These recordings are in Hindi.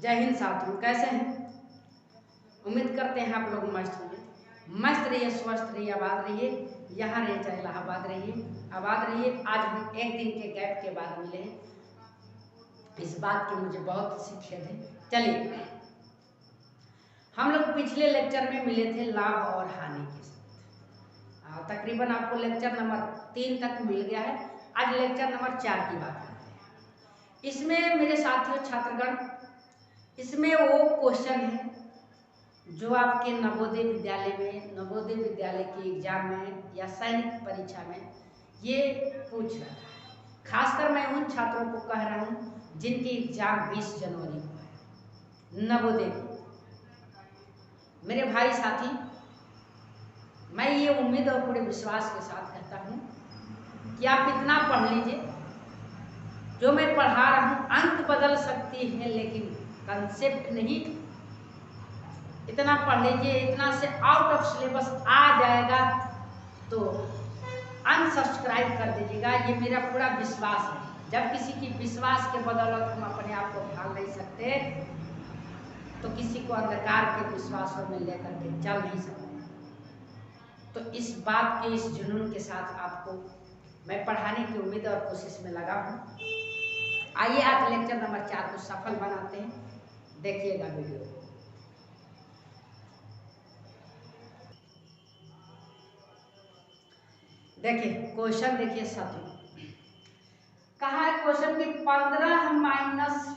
जय हिंद साथियों, कैसे हैं? उम्मीद करते हैं आप लोग मस्त होंगे। मस्त रहिए, स्वस्थ रहिए, आबाद रहिए। यहाँ रहिए चाहे इलाहाबाद रहिए, आबाद रहिए। आज हम एक दिन के गैप के बाद मिले हैं, इस बात की मुझे बहुत सी खेद है। चलिए, हम लोग पिछले लेक्चर में मिले थे लाभ और हानि के साथ। तकरीबन आपको लेक्चर नंबर 3 तक मिल गया है। आज लेक्चर नंबर 4 की बात करते हैं। इसमें मेरे साथियों छात्रगण, इसमें वो क्वेश्चन है जो आपके नवोदय विद्यालय में, नवोदय विद्यालय के एग्जाम में या सैनिक परीक्षा में ये पूछ रहा है। खासकर मैं उन छात्रों को कह रहा हूँ जिनकी एग्जाम 20 जनवरी को है, नवोदय की। मेरे भाई साथी, मैं ये उम्मीद और पूरे विश्वास के साथ कहता हूँ कि आप इतना पढ़ लीजिए, जो मैं पढ़ा रहा हूँ अंक बदल सकती है लेकिन कंसेप्ट नहीं। इतना पढ़ लीजिए, इतना से आउट ऑफ सिलेबस आ जाएगा तो अनसब्सक्राइब कर दीजिएगा। ये मेरा पूरा विश्वास है। जब किसी की विश्वास के बदौलत हम अपने आप को ढाल नहीं सकते तो किसी को अंधकार के विश्वासों में लेकर के चल नहीं सकते। तो इस बात के, इस जुनून के साथ आपको मैं पढ़ाने की उम्मीद और कोशिश में लगा हूँ। आइए आज लेक्चर नंबर 4 को सफल बनाते हैं। देखिएगा वीडियो को। देखिए क्वेश्चन, देखिए साथियों, कहा है क्वेश्चन कि 15 माइनस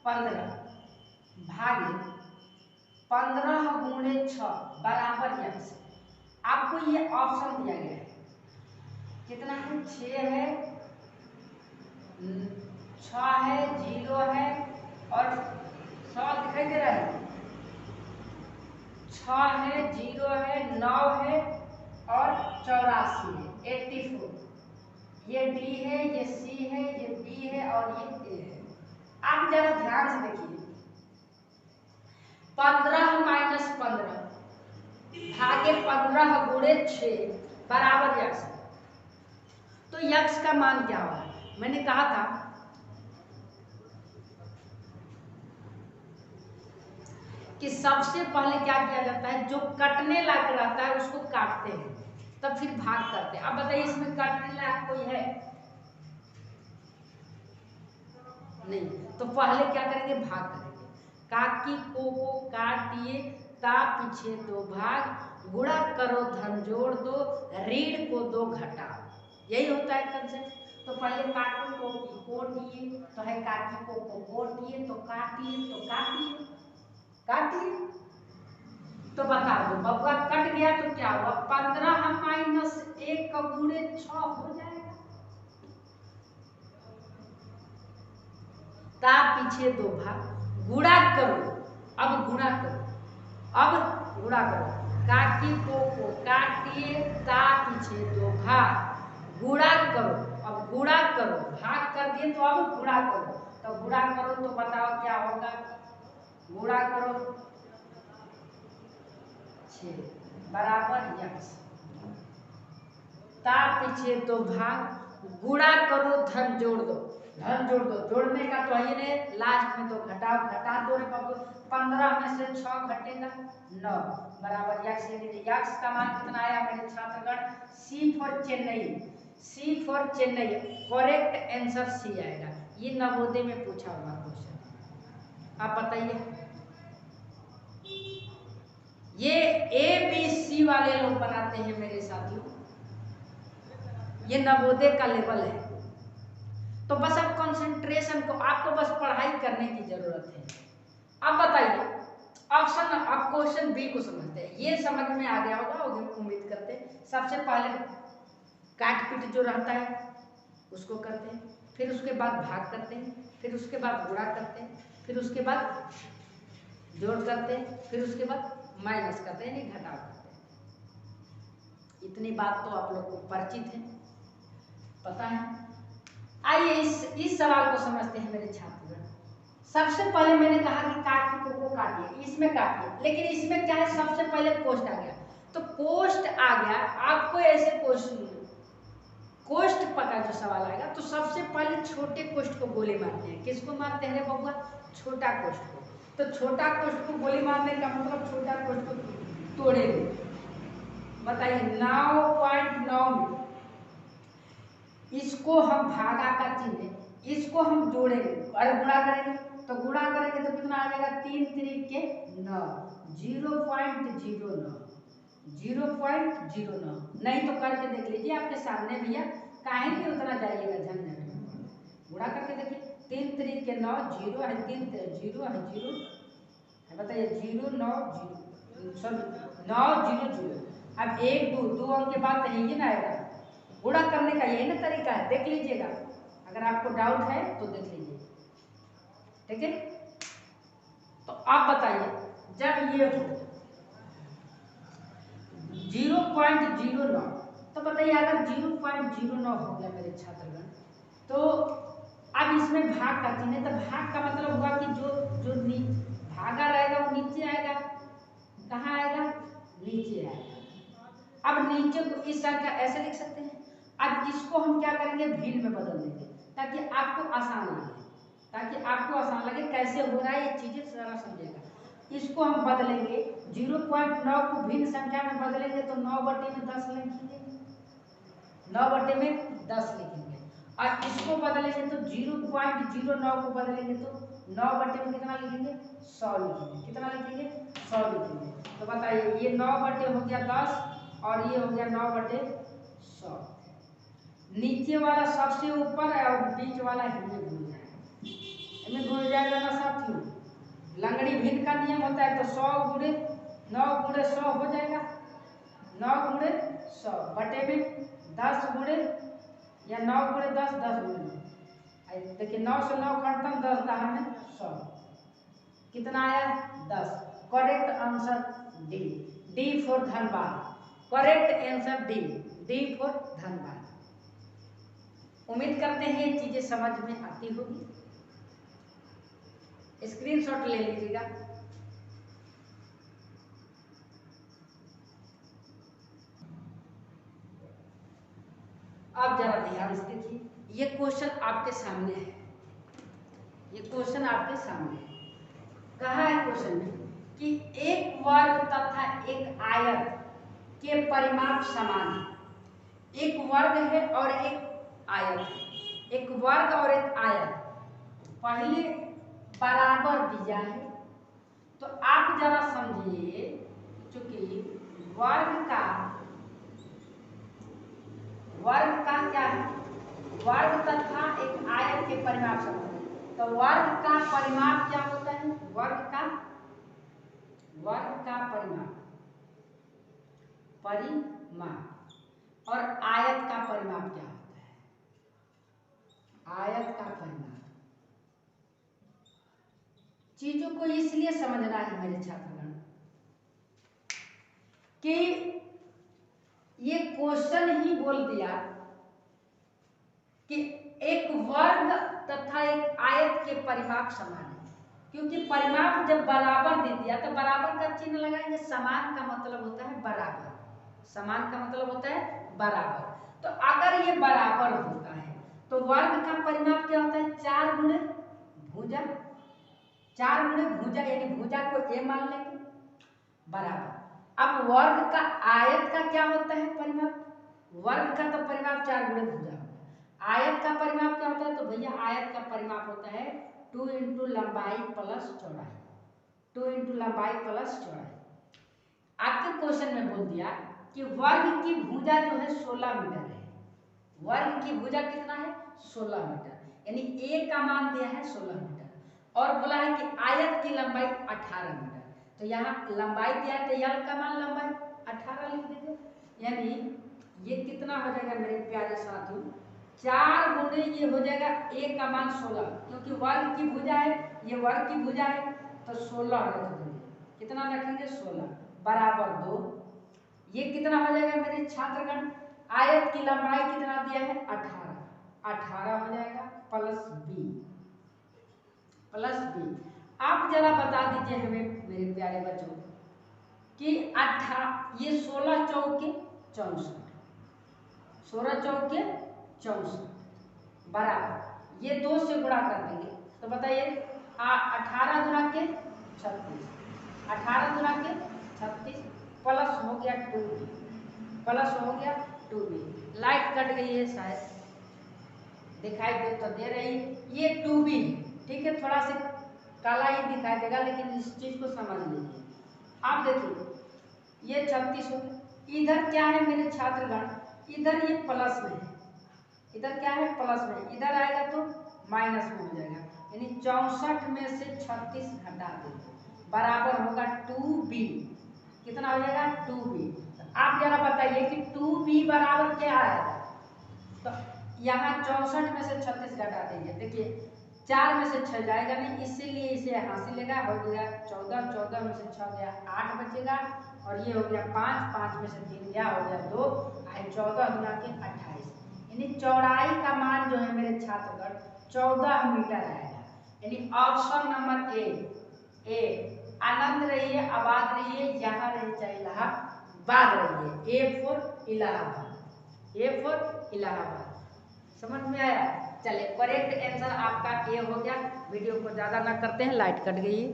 15 भागे 15 गुणे 6 बराबर x। आपको ये ऑप्शन दिया गया है, कितना है? 6 है, 6 है, 0 है और 100 दिखाई दे रहा है। 6 है, 0 है, 9 है और 84 है, 84। ये D है, ये C है, ये B है और ये A है। आप जरा ध्यान से देखिए, 15 माइनस 15 भागे 15 गुणे 6 बराबर x। तो x का मान क्या होगा? मैंने कहा था कि सबसे पहले क्या किया जाता है, जो कटने लायक रहता है उसको काटते हैं, तब फिर भाग करते हैं। अब बताइए इसमें काटने लायक कोई है? नहीं, तो पहले क्या करेंगे? भाग करेंगे। काकी को काटिए, ता पीछे 2 भाग, गुणा करो धन जोड़ दो, ऋण को 2 घटाओ। यही होता है कंसेप्ट। तो पहले काटो को कोटिए, तो है काकी को कोटिए, तो काटिए तो काटिए, काटिए तो बता दो बब्बा कट गया तो क्या हुआ? 15 माइनस 1 का गुणे 6 हो जाएगा। ता पीछे 2 भाग, गुणा करो। अब गुणा करो, अब गुणा करो। काकी को काटिए, ता पीछे 2 भाग, गुणा करो। अब गुणा करो, भाग कर दिए तो अब गुणा करो। तो गुणा करो तो बताओ क्या होगा? गुणा करो 6 बराबर x। ता पीछे 2 भाग, गुणा करो धन जोड़ दो, धन जोड़ दो। जोड़ने का तो ही ने लास्ट में 2 घटाओ, घटा दो रे बाबू। 15 में से 6 घटेगा 9 बराबर x। x का मान कितना आया मेरे छात्रगण? C for Chennai, C for Chennai. Correct answer C आएगा। ये नवोदय में पूछा हुआ क्वेश्चन। आप बताइए, ये ABC वाले लोग बनाते हैं मेरे साथियों, ये नवोदय का लेवल है। तो बस अब कंसंट्रेशन को, आपको बस पढ़ाई करने की जरूरत है। अब बताइए ऑप्शन, अब क्वेश्चन बी को समझते हैं। ये समझ में आ गया होगा, उम्मीद करते हैं। सबसे पहले काट पीट जो रहता है उसको करते हैं, फिर उसके बाद भाग करते हैं, फिर उसके बाद गुणा करते हैं, फिर उसके बाद जोड़ करते हैं, फिर उसके बाद माइनस करते हैं, नहीं घटाव करते हैं। इतनी बात तो आप लोग को परिचित है, पता है। आइए इस सवाल को समझते हैं मेरे छात्र। सबसे पहले मैंने कहा कि काकी को काटिए, इसमें काटिए, लेकिन इसमें क्या है? सबसे पहले कोष्ट आ गया। तो कोष्ट आ गया, आपको ऐसे कोष्ट पता जो सवाल आएगा तो सबसे पहले छोटे कोष्ट को गोली मारते हैं। किसको मारते हैं रे बबुआ? छोटा कोष्ट को। तो छोटा कोष्ठ को गोली मारने का मतलब छोटा कोष्ठ को तोड़ेंगे। बताइए 9.9 में इसको हम भागा का चिन्ह, इसको हम जोड़ेंगे और गुणा करेंगे, तो गुणा करेंगे तो कितना आ जाएगा 3 3 के 9, 0.09, 0.09। नहीं तो करके देख लीजिए आपके सामने भैया, काहे कि उतना जाइएगा झंझट में, गुणा करके देखिए 3 3 के 9, 0 है, 3 0 है, 0 है, बताइए 0 9 0 सब 9 0 0। अब 1 2 2 अंक के बाद तो यही ना आएगा, गुणा करने का यही ना तरीका है, देख लीजिएगा, अगर आपको डाउट है तो देख लीजिए, ठीक है। तो आप बताइए जब ये हो 0.09, तो बताइए अगर 0.09 हो गया मेरे छात्रगण, तो अब इसमें भाग का चिन्ह है, तो भाग का मतलब हुआ कि जो भागा रहेगा वो नीचे आएगा, कहाँ आएगा, नीचे आएगा। अब नीचे को इस संख्या ऐसे लिख सकते हैं। अब इसको हम क्या करेंगे, भिन्न में बदल देंगे ताकि आपको आसान लगे, ताकि आपको आसान लगे कैसे हो रहा है ये चीजें सारा समझेगा। इसको हम बदलेंगे 0.9 को भिन्न संख्या में बदलेंगे तो 9/10 लिखेंगे, 9/10 लिखेंगे। और इसको बदलेंगे तो 0.09 को बदलेंगे तो 9/में कितना लिखेंगे, 100 लिखेंगे। कितना लिखेंगे, 100 लिखेंगे। तो बताइए ये 9/10 हो गया 10 और ये हो गया 9/100। नीचे वाला सबसे ऊपर है और बीच वाला इनमें घुल जाएगा, इनमें घुल जाएगा ना साथियों। लंगड़ी भिन्न का नियम होता है, तो 100 गुणे 9 गुणे 100 हो जाएगा, 9 गुणे 100 बटे में 10 गुणे या 9 गुणे 10, 10 गुणे 9। देखिए 9 से 9 काटता हूँ, 10 10 में 100, कितना आया 10। Correct answer D, D for Dhanbad, correct answer D, D for Dhanbad. उम्मीद करते हैं ये चीजें समझ में आती होगी, स्क्रीनशॉट ले लीजिएगा। आप जरा ध्यान से देखिए, ये क्वेश्चन आपके सामने है, ये क्वेश्चन आपके सामने है। कहा है क्वेश्चन में कि एक वर्ग तथा एक आयत के परिमाप समान है। एक वर्ग है और एक आयत है, एक वर्ग और एक आयत पहले बराबर दिया है। तो आप जरा समझिए, चूंकि वर्ग का क्या है, वर्ग तथा एक आयत के परिमाप समान है। तो वर्ग का परिमाप क्या होता है, वर्ग का परिमाप और आयत का परिमाप क्या होता है, आयत का परिमाप। चीजों को इसलिए समझना है मेरे छात्रगण कि ये क्वेश्चन ही बोल दिया कि एक वर्ग तथा एक आयत के परिमाप समान है। क्योंकि परिमाप जब बराबर दे दिया तो बराबर का चिन्ह लगाएंगे, समान का मतलब होता है बराबर, समान का मतलब होता है बराबर। तो अगर ये बराबर होता है तो वर्ग का परिमाप क्या होता है, 4 गुणे भुजा, 4 गुणे भुजा, यानी भुजा को ए मान लेंगे बराबर। अब वर्ग का आयत का क्या होता है परिमाप, वर्ग का तो परिमाप 4 गुणे भुजा होता है। आयत का परिमाप क्या होता है, तो भैया आयत का परिमाप होता है 2 इंटू लंबाई प्लस चौड़ाई, 2 इंटू लंबाई प्लस चौड़ाई। आपके क्वेश्चन में बोल दिया कि वर्ग की भुजा जो है 16 मीटर है, वर्ग की भुजा कितना है 16 मीटर, यानी ए का मान दिया है 16 मीटर और बोला है कि आयत की लंबाई 18 मीटर। तो यहाँ लंबाई दिया है तो यल का मान लंबाई 18 लिख दीजिए, यानी ये कितना हो जाएगा मेरे प्यारे साथियों, 4 गुणे ये हो जाएगा ए का मान 16, क्योंकि वर्ग की भुजा है, ये वर्ग की भुजा है तो 16 रख देंगे। कितना रखेंगे 16 बराबर 2। ये कितना हो जाएगा मेरे छात्रगण, आयत की लंबाई कितना दिया है 18, 18 हो जाएगा प्लस बी, प्लस बी। आप जरा बता दीजिए हमें मेरे प्यारे बच्चों कि 18 ये 16 चौके 64, 16 चौके 64 बराबर, ये 2 से गुणा कर देंगे तो बताइए 18 गुणा के 36, 18 गुना के 36 प्लस हो गया 2b, प्लस हो गया 2b। लाइट कट गई है शायद, दिखाई दे तो दे रही है, ये 2b ठीक है, थोड़ा सा काला ही दिखाई देगा लेकिन इस चीज को समझ लीजिए। आप देखिए ये 36 हो गया, इधर क्या है मेरे छात्रगण, इधर ये प्लस में है, इधर क्या है प्लस में, इधर आएगा तो माइनस में हो जाएगा, यानी 64 में से 36 घटा देंगे बराबर होगा 2b। कितना हो जाएगा 2b। आप जरा बताइए कि 2b बराबर क्या आएगा, तो यहाँ 64 में से 36 घटा देंगे, देखिए 4 में से 6 जाएगा नहीं, इसीलिए इसे यहाँ से लेगा, हो गया 14, 14 में से 6 गया 8 बचेगा, और ये हो गया 5, 5 में से 3 गया हो गया 2, 14 गुना के 28, यानी चौड़ाई का मान जो है मेरे छात्रगण 14 मीटर आएगा। यानी ऑप्शन नंबर ए आनंद रहिए, आबाद रहिए, यहाँ रहे चाहे इलाहाबाद रहिए, A for Allahabad, A for Allahabad. समझ में आया? चलिए करेक्ट आंसर आपका ए हो गया। वीडियो को ज़्यादा ना करते हैं, लाइट कट गई है।